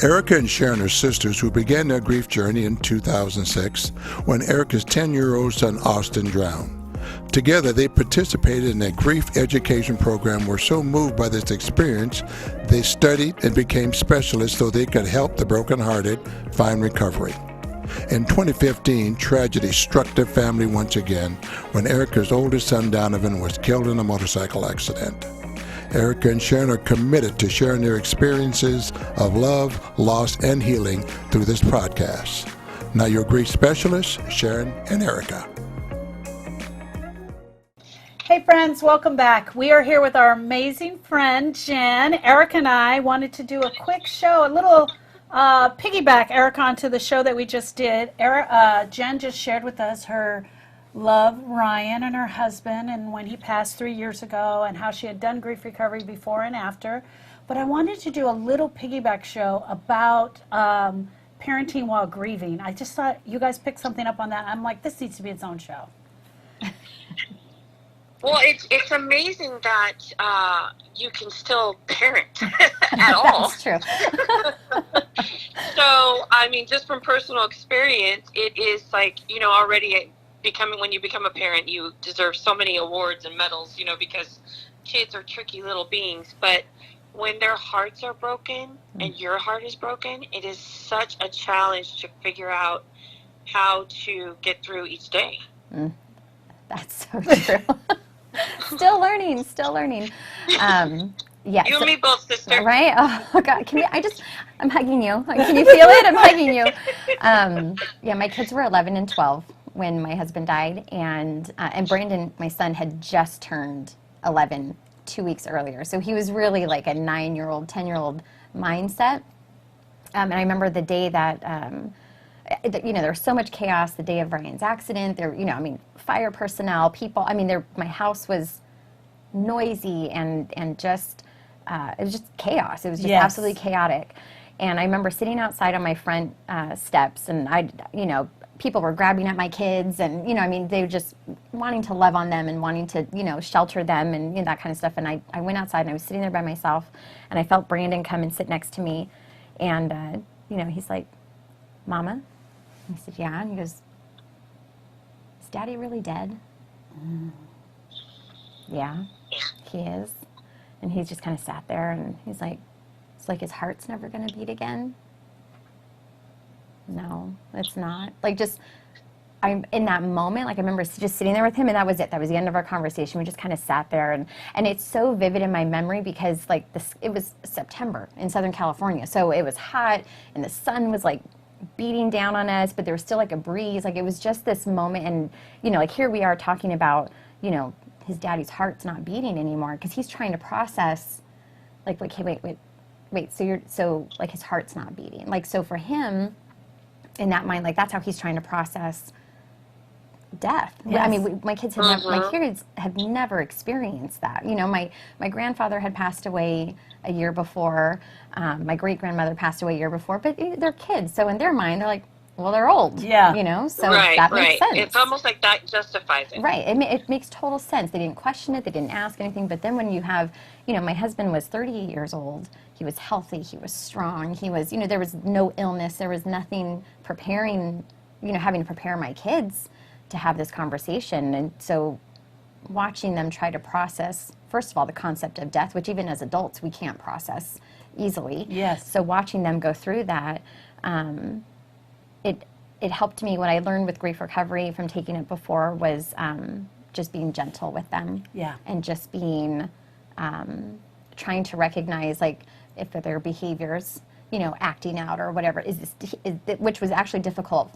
Erica and Sharon are sisters who began their grief journey in 2006 when Erica's 10-year-old son Austin drowned. Together, they participated in a grief education program, were so moved by this experience, they studied and became specialists so they could help the brokenhearted find recovery. In 2015, tragedy struck their family once again when Erica's oldest son Donovan was killed in a motorcycle accident. Erica and Sharon are committed to sharing their experiences of love, loss, and healing through this podcast. Now your grief specialists, Sharon and Erica. Hey friends, welcome back. We are here with our amazing friend Jen. Erica and I wanted to do a quick show, a little piggyback, Erica, onto the show that we just did. Jen just shared with us her love, Ryan, and her husband, and when he passed 3 years ago, and how she had done grief recovery before and after. But I wanted to do a little piggyback show about parenting while grieving. I just thought you guys picked something up on that. I'm like, this needs to be its own show. Well, it's amazing that you can still parent at all. That's true. So, I mean, just from personal experience, it is like, already when you become a parent, you deserve so many awards and medals, because kids are tricky little beings. But when their hearts are broken and your heart is broken, it is such a challenge to figure out how to get through each day. That's so true. Still learning. Yeah. You and me both, sister. Right? Oh God, I'm hugging you. Can you feel it? I'm hugging you. Yeah, my kids were 11 and 12 when my husband died, and Brandon, my son, had just turned 11 2 weeks earlier. So he was really like a 9-year-old, 10-year-old mindset. And I remember the day that, there was so much chaos the day of Ryan's accident. There, fire personnel, people. My house was noisy and just, it was just chaos. It was just absolutely chaotic. And I remember sitting outside on my front steps, and people were grabbing at my kids, and they were just wanting to love on them and wanting to shelter them and that kind of stuff. And I went outside and I was sitting there by myself, and I felt Brandon come and sit next to me, and he's like, "Mama," I said, "Yeah," and he goes, "Is Daddy really dead?" "Yeah, he is." And he just kind of sat there, and he's like, "It's like his heart's never going to beat again." No, it's not. I'm in that moment, I remember just sitting there with him, and that was it. That was the end of our conversation. We just kind of sat there, and it's so vivid in my memory because it was September in Southern California, so it was hot, and the sun was beating down on us, but there was still a breeze. It was just this moment, and here we are talking about his daddy's heart's not beating anymore because he's trying to process wait, so his heart's not beating. So for him, in that mind, that's how he's trying to process death. Yes. My kids have never experienced that. My grandfather had passed away a year before. My great grandmother passed away a year before. But they're kids, so in their mind, they're well, they're old. Yeah. So that makes sense. It's almost like that justifies it. Right. It makes total sense. They didn't question it. They didn't ask anything. But then when you have, my husband was 38 years old. He was healthy. He was strong. He was, there was no illness. There was nothing preparing, having to prepare my kids to have this conversation. And so watching them try to process, first of all, the concept of death, which even as adults we can't process easily. Yes. So watching them go through that, it helped me. What I learned with grief recovery from taking it before was just being gentle with them. Yeah. And just being, trying to recognize if their behaviors, acting out or whatever, which was actually difficult,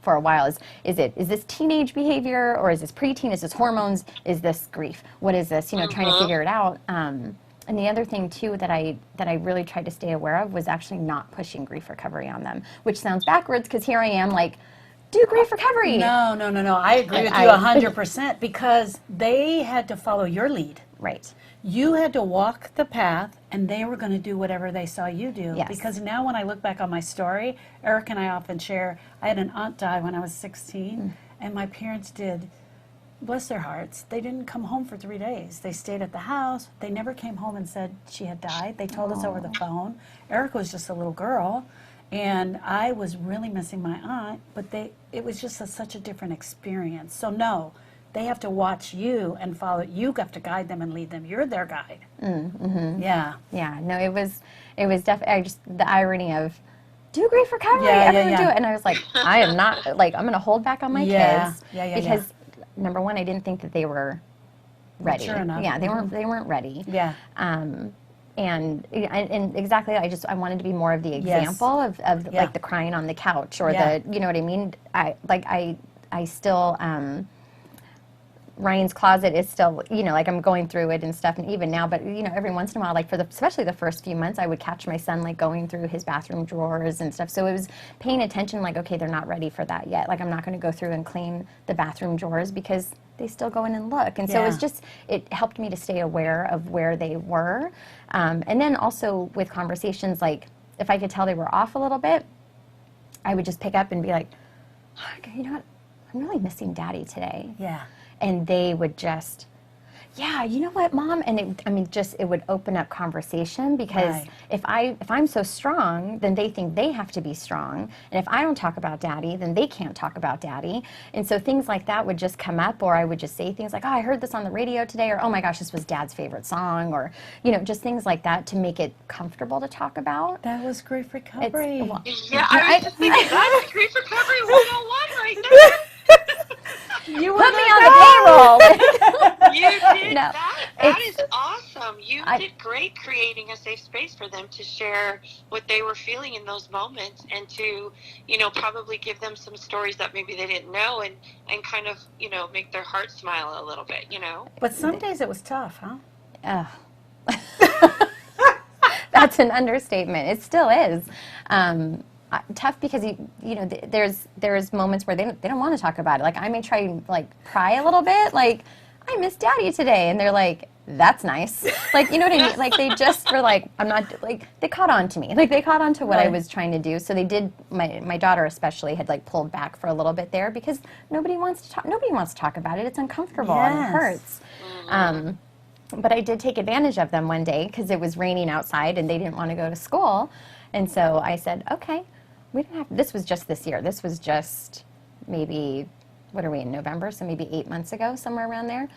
for a while, is this teenage behavior, or is this preteen, is this hormones, is this grief? What is this? Trying to figure it out. And the other thing too that I really tried to stay aware of was actually not pushing grief recovery on them, which sounds backwards because here I am do grief recovery. No. I agree with you 100% because they had to follow your lead. Right. You had to walk the path, and they were going to do whatever they saw you do. Yes. Because now when I look back on my story, Eric and I often share, I had an aunt die when I was 16, and my parents did bless their hearts, they didn't come home for 3 days. They stayed at the house. They never came home and said she had died. They told us over the phone. Erica was just a little girl, and I was really missing my aunt, but it was just such a different experience. So no, they have to watch you and follow. You have to guide them and lead them. You're their guide. Mm-hmm. Yeah. Yeah. No, it was definitely just the irony of do grief recovery. Yeah, Everyone yeah, do yeah. it, and I was like, I am not like I'm going to hold back on my kids because number one, I didn't think that they were ready. Mature enough. Yeah, they weren't ready. Yeah. And exactly, I wanted to be more of the example of like the crying on the couch or the, you know what I mean? I still, Ryan's closet is still, you know, like I'm going through it and stuff, and even now, but you know, every once in a while, like especially the first few months, I would catch my son like going through his bathroom drawers and stuff. So it was paying attention, like, okay, they're not ready for that yet. Like I'm not going to go through and clean the bathroom drawers because they still go in and look. And so it helped me to stay aware of where they were. And then also with conversations, like if I could tell they were off a little bit, I would just pick up and be like, okay, you know what? I'm really missing Daddy today. Yeah. And they would just, yeah, you know what, Mom? And it would open up conversation because if I'm so strong, then they think they have to be strong. And if I don't talk about Daddy, then they can't talk about Daddy. And so things like that would just come up, or I would just say things like, oh, I heard this on the radio today, or oh my gosh, this was Dad's favorite song, or, you know, just things like that to make it comfortable to talk about. That was grief recovery. Yeah, I was just thinking, that's grief recovery 101 right there. You Put me on the payroll. You did No, that is awesome. You did great creating a safe space for them to share what they were feeling in those moments, and to, you know, probably give them some stories that maybe they didn't know, and kind of, you know, make their heart smile a little bit, you know. But some days it was tough, huh? That's an understatement. It still is. Tough because you know there's moments where they don't want to talk about it. Like I may try and like pry a little bit, like I miss Daddy today, and they're like, that's nice. Like, you know what I mean? Like they just were like, I'm not, like they caught on to me. Like they caught on to what I was trying to do. So they did. My daughter especially had like pulled back for a little bit there because nobody wants to talk about it. It's uncomfortable and it hurts. But I did take advantage of them one day because it was raining outside and they didn't want to go to school, and so I said, okay. We didn't have, this was just this year. This was just maybe, what are we in November? So maybe 8 months ago, somewhere around there.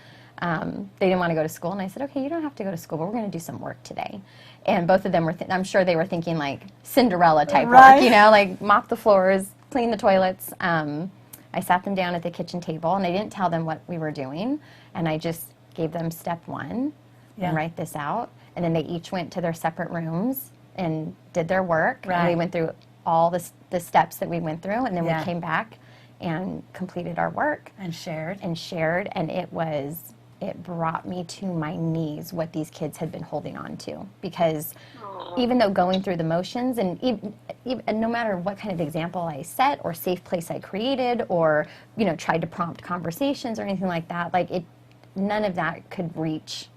They didn't want to go to school. And I said, okay, you don't have to go to school, but we're going to do some work today. And both of them were, I'm sure they were thinking like Cinderella type work, you know, like mop the floors, clean the toilets. I sat them down at the kitchen table and I didn't tell them what we were doing. And I just gave them step one and write this out. And then they each went to their separate rooms and did their work. And we went through all the steps that we went through, and then we came back and completed our work and shared and it brought me to my knees what these kids had been holding on to, because even though going through the motions, and even no matter what kind of example I set or safe place I created, or you know tried to prompt conversations or anything like that, like none of that could reach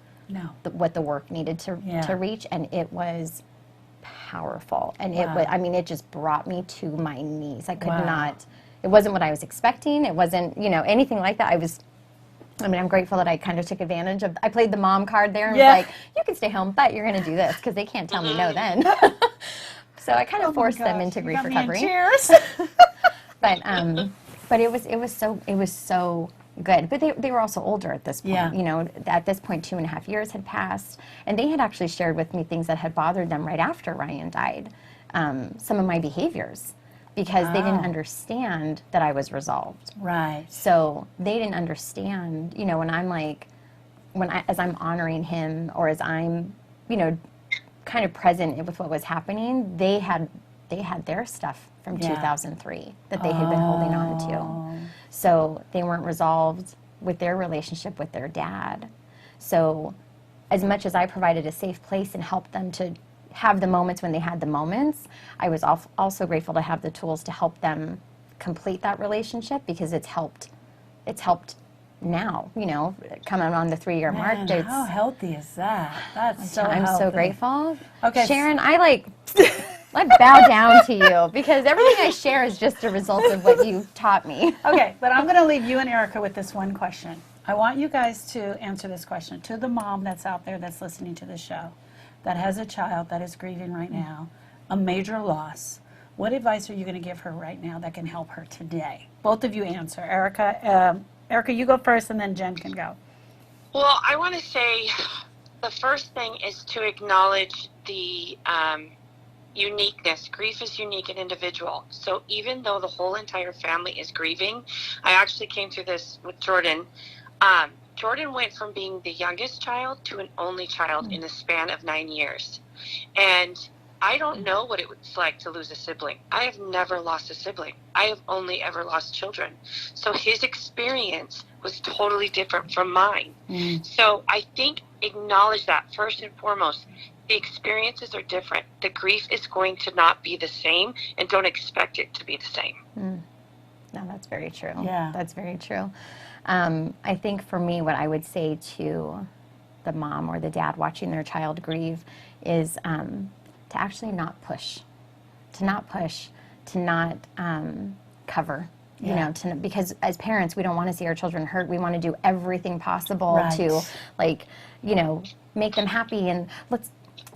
what the work needed to reach, and it was powerful, and it was, I mean, it just brought me to my knees. I could not, it wasn't what I was expecting. It wasn't, you know, anything like that. I'm grateful that I kind of took advantage of, I played the mom card there and was like, you can stay home, but you're going to do this, because they can't tell me no then. So I kind of forced them into grief recovery. Cheers. But it was so good. But they were also older at this point. You know, at this point, 2.5 years had passed, and they had actually shared with me things that had bothered them right after Ryan died. Some of my behaviors, because they didn't understand that I was resolved. Right. So they didn't understand, you know, when I'm like, as I'm honoring him, or as I'm, you know, kind of present with what was happening, they had their stuff from 2003 that they had been holding on to. So they weren't resolved with their relationship with their dad. So as much as I provided a safe place and helped them to have the moments when they had the moments, I was also grateful to have the tools to help them complete that relationship, because it's helped now, you know, coming on the 3-year mark. How healthy is that? That's so I'm healthy. so grateful. Okay. Sharon, I bow down to you, because everything I share is just a result of what you taught me. Okay, but I'm going to leave you and Erica with this one question. I want you guys to answer this question to the mom that's out there that's listening to the show, that has a child that is grieving right now, a major loss. What advice are you going to give her right now that can help her today? Both of you answer. Erica, you go first, and then Jen can go. Well, I want to say the first thing is to acknowledge the uniqueness. Grief is unique and individual. So even though the whole entire family is grieving, I actually came through this with Jordan. Jordan went from being the youngest child to an only child in the span of 9 years. And I don't know what it was like to lose a sibling. I have never lost a sibling. I have only ever lost children. So his experience was totally different from mine. So I think acknowledge that first and foremost. The experiences are different. The grief is going to not be the same, and don't expect it to be the same. No, that's very true. Yeah. That's very true. I think for me, what I would say to the mom or the dad watching their child grieve is to actually not push, to not cover. You know, because as parents, we don't want to see our children hurt. We want to do everything possible to, like, you know, make them happy, and let's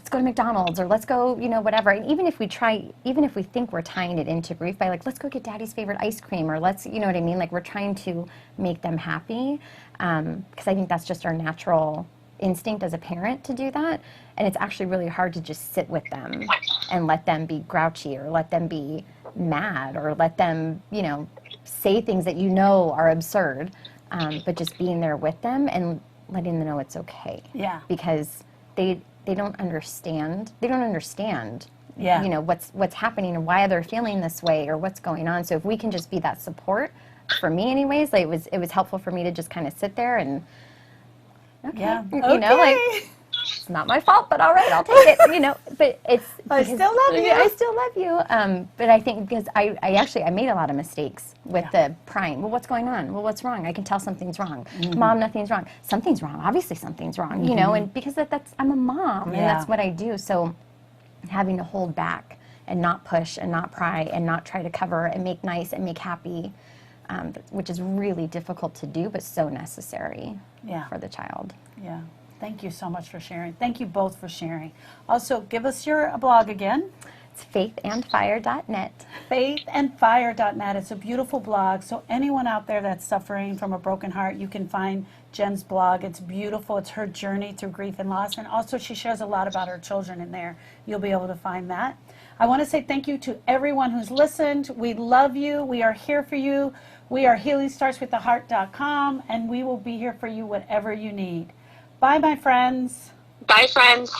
go to McDonald's, or let's go, you know, whatever. And even if we think we're tying it into grief by, like, let's go get daddy's favorite ice cream, or let's, you know what I mean? Like, we're trying to make them happy, because I think that's just our natural instinct as a parent to do that. And it's actually really hard to just sit with them and let them be grouchy, or let them be mad, or let them, you know, say things that you know are absurd, but just being there with them and letting them know it's okay. Yeah. Because they don't understand. They don't understand, Yeah. you know, what's happening and why they're feeling this way or what's going on. So if we can just be that support, for me anyways, like it was helpful for me to just kind of sit there and, you know, like, it's not my fault, but all right, I'll take it, you know. But it's I because- still love you. I still love you. But I think because I made a lot of mistakes with the prying. Well, what's going on? Well, what's wrong? I can tell something's wrong. Mom, nothing's wrong. Something's wrong. Obviously something's wrong, you know. And because that's I'm a mom, and that's what I do. So having to hold back and not push and not pry and not try to cover and make nice and make happy, which is really difficult to do, but so necessary for the child. Yeah. Thank you so much for sharing. Thank you both for sharing. Also, give us your blog again. It's faithandfire.net. Faithandfire.net. It's a beautiful blog. So anyone out there that's suffering from a broken heart, you can find Jen's blog. It's beautiful. It's her journey through grief and loss. And also she shares a lot about her children in there. You'll be able to find that. I want to say thank you to everyone who's listened. We love you. We are here for you. We are healingstartswiththeheart.com, and we will be here for you whatever you need. Bye, my friends. Bye, friends.